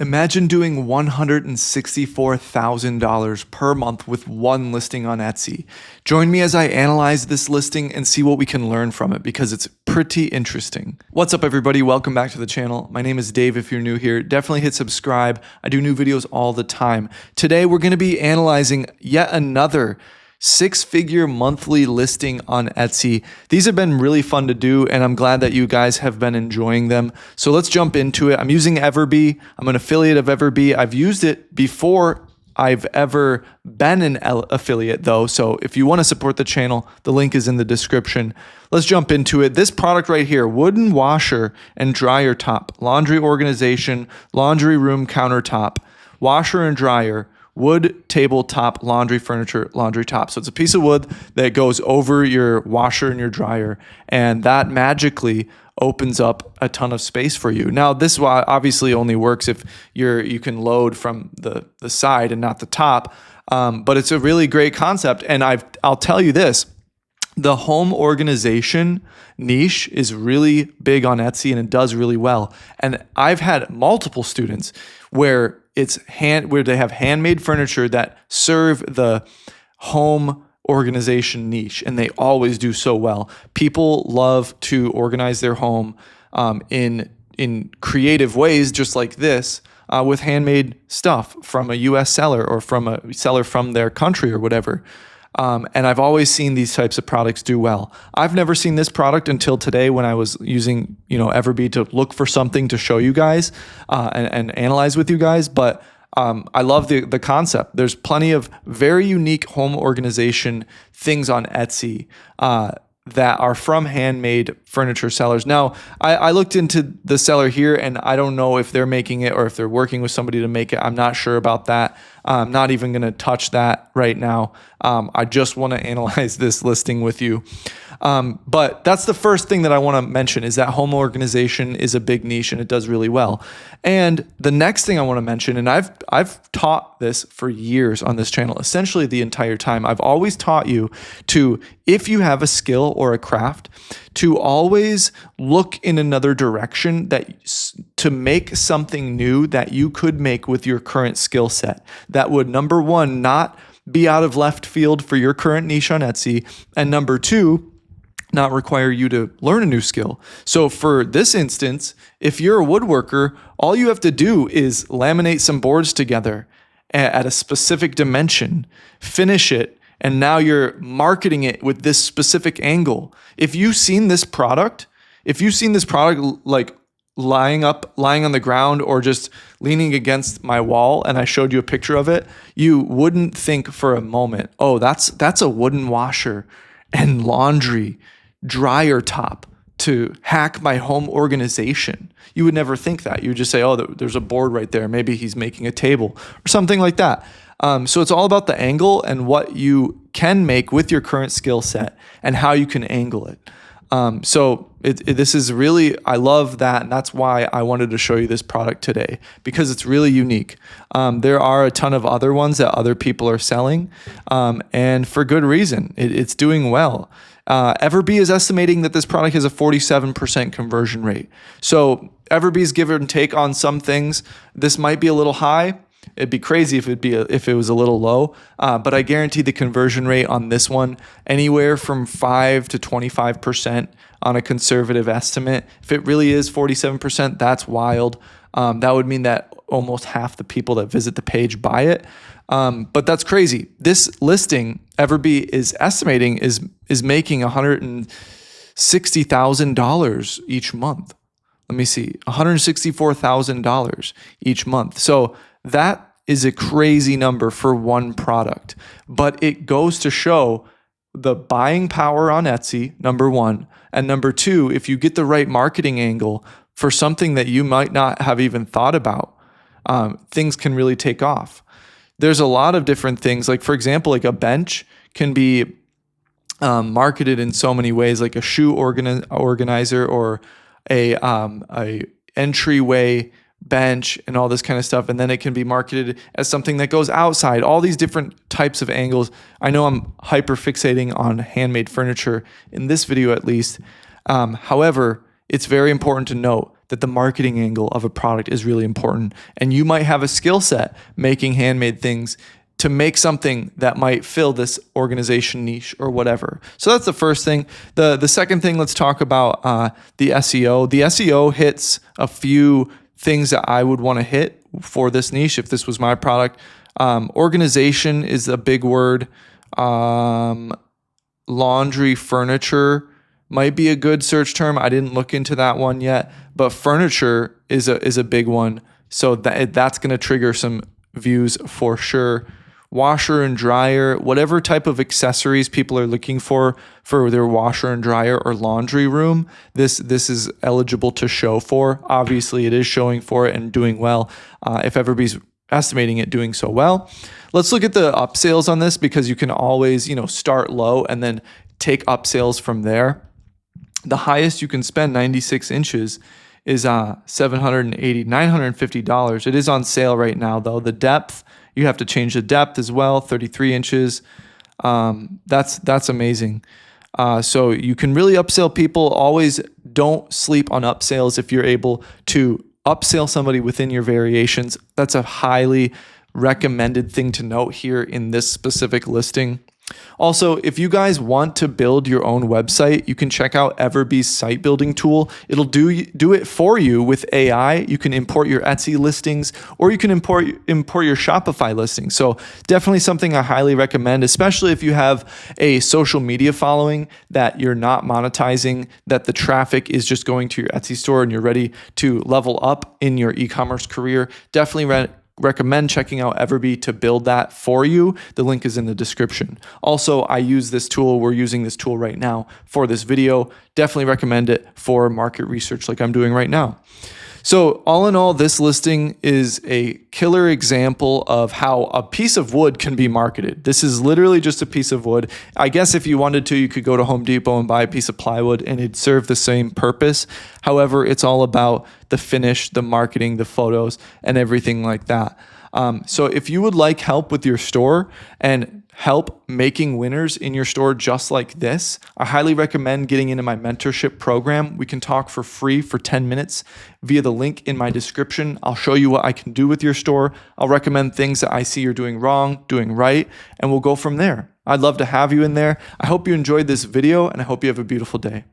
Imagine doing $164,000 per month with one listing on Etsy. Join me as I analyze this listing and see what we can learn from it because it's pretty interesting. What's up, everybody? Welcome back to the channel. My name is Dave. If you're new here, definitely hit subscribe. I do new videos all the time. Today, we're going to be analyzing yet another six-figure monthly listing on Etsy. These have been really fun to do, and I'm glad that you guys have been enjoying them. So let's jump into it. I'm using Everbee. I'm an affiliate of Everbee. I've used it before I've ever been an affiliate though. So if you want to support the channel, the link is in the description. Let's jump into it. This product right here, wooden washer and dryer top, laundry organization, laundry room countertop, washer and dryer, wood tabletop, laundry furniture, laundry top. So it's a piece of wood that goes over your washer and your dryer, and that magically opens up a ton of space for you. Now, this obviously only works if you can load from the side and not the top, but it's a really great concept. And I'll tell you this, the home organization niche is really big on Etsy and it does really well. And I've had multiple students where they have handmade furniture that serve the home organization niche, and they always do so well. People love to organize their home in creative ways, just like this, with handmade stuff from a US seller or from a seller from their country or whatever. And I've always seen these types of products do well. I've never seen this product until today when I was using, Everbee to look for something to show you guys and analyze with you guys. But I love the concept. There's plenty of very unique home organization things on Etsy that are from handmade furniture sellers. Now, I looked into the seller here, and I don't know if they're making it or if they're working with somebody to make it. I'm not sure about that. I'm not even going to touch that right now. I just want to analyze this listing with you. But that's the first thing that I want to mention is that home organization is a big niche and it does really well. And the next thing I want to mention, and I've taught this for years on this channel, essentially the entire time. I've always taught you to, if you have a skill or a craft, to always look in another direction to make something new that you could make with your current skill set. That would, number one, not be out of left field for your current niche on Etsy, and number two, not require you to learn a new skill. So for this instance, if you're a woodworker, all you have to do is laminate some boards together at a specific dimension, finish it, and now you're marketing it with this specific angle. If you've seen this product like lying on the ground or just leaning against my wall, and I showed you a picture of it, you wouldn't think for a moment, oh, that's a wooden washer and laundry dryer top to hack my home organization. You would never think that. You would just say, oh, there's a board right there. Maybe he's making a table or something like that. So it's all about the angle and what you can make with your current skill set and how you can angle it. This is really, I love that. And that's why I wanted to show you this product today, because it's really unique. There are a ton of other ones that other people are selling, and for good reason. It's doing well. Everbee is estimating that this product has a 47% conversion rate. So Everbee's give and take on some things. This might be a little high. It'd be crazy if it was a little low, but I guarantee the conversion rate on this one, anywhere from 5 to 25% on a conservative estimate. If it really is 47%, that's wild. That would mean that almost half the people that visit the page buy it. But that's crazy. This listing, Everbee is estimating, is making $160,000 each month. Let me see, $164,000 each month. So that is a crazy number for one product, but it goes to show the buying power on Etsy, number one, and number two, if you get the right marketing angle for something that you might not have even thought about, things can really take off. There's a lot of different things, like for example, like a bench can be marketed in so many ways, like a shoe organizer or a entryway bench and all this kind of stuff. And then it can be marketed as something that goes outside, all these different types of angles. I know I'm hyper fixating on handmade furniture in this video, at least. However, it's very important to note that the marketing angle of a product is really important. And you might have a skill set making handmade things to make something that might fill this organization niche or whatever. So that's the first thing. The second thing, let's talk about the SEO. The SEO hits a few things that I would want to hit for this niche if this was my product. Organization is a big word. Laundry, furniture might be a good search term. I didn't look into that one yet, but furniture is a big one. So that's going to trigger some views for sure. Washer and dryer, whatever type of accessories people are looking for their washer and dryer or laundry room, this is eligible to show for. Obviously, it is showing for it and doing well. If everybody's estimating it doing so well. Let's look at the upsales on this, because you can always, start low and then take upsales from there. The highest you can spend, 96 inches, is $950. It is on sale right now though. The depth, you have to change the depth as well, 33 inches. That's amazing. So you can really upsell people. Always don't sleep on upsales. If you're able to upsell somebody within your variations, that's a highly recommended thing to note here in this specific listing. Also, if you guys want to build your own website, you can check out Everbee's site building tool. It'll do it for you with AI. You can import your Etsy listings, or you can import your Shopify listings. So definitely something I highly recommend, especially if you have a social media following that you're not monetizing, that the traffic is just going to your Etsy store and you're ready to level up in your e-commerce career. Definitely recommend checking out Everbee to build that for you. The link is in the description. Also, I use this tool. We're using this tool right now for this video. Definitely recommend it for market research like I'm doing right now. So all in all, this listing is a killer example of how a piece of wood can be marketed. This is literally just a piece of wood. I guess if you wanted to, you could go to Home Depot and buy a piece of plywood and it'd serve the same purpose. However, it's all about the finish, the marketing, the photos, and everything like that. So if you would like help with your store and help making winners in your store just like this, I highly recommend getting into my mentorship program. We can talk for free for 10 minutes via the link in my description. I'll show you what I can do with your store. I'll recommend things that I see you're doing wrong, doing right, and we'll go from there. I'd love to have you in there. I hope you enjoyed this video, and I hope you have a beautiful day.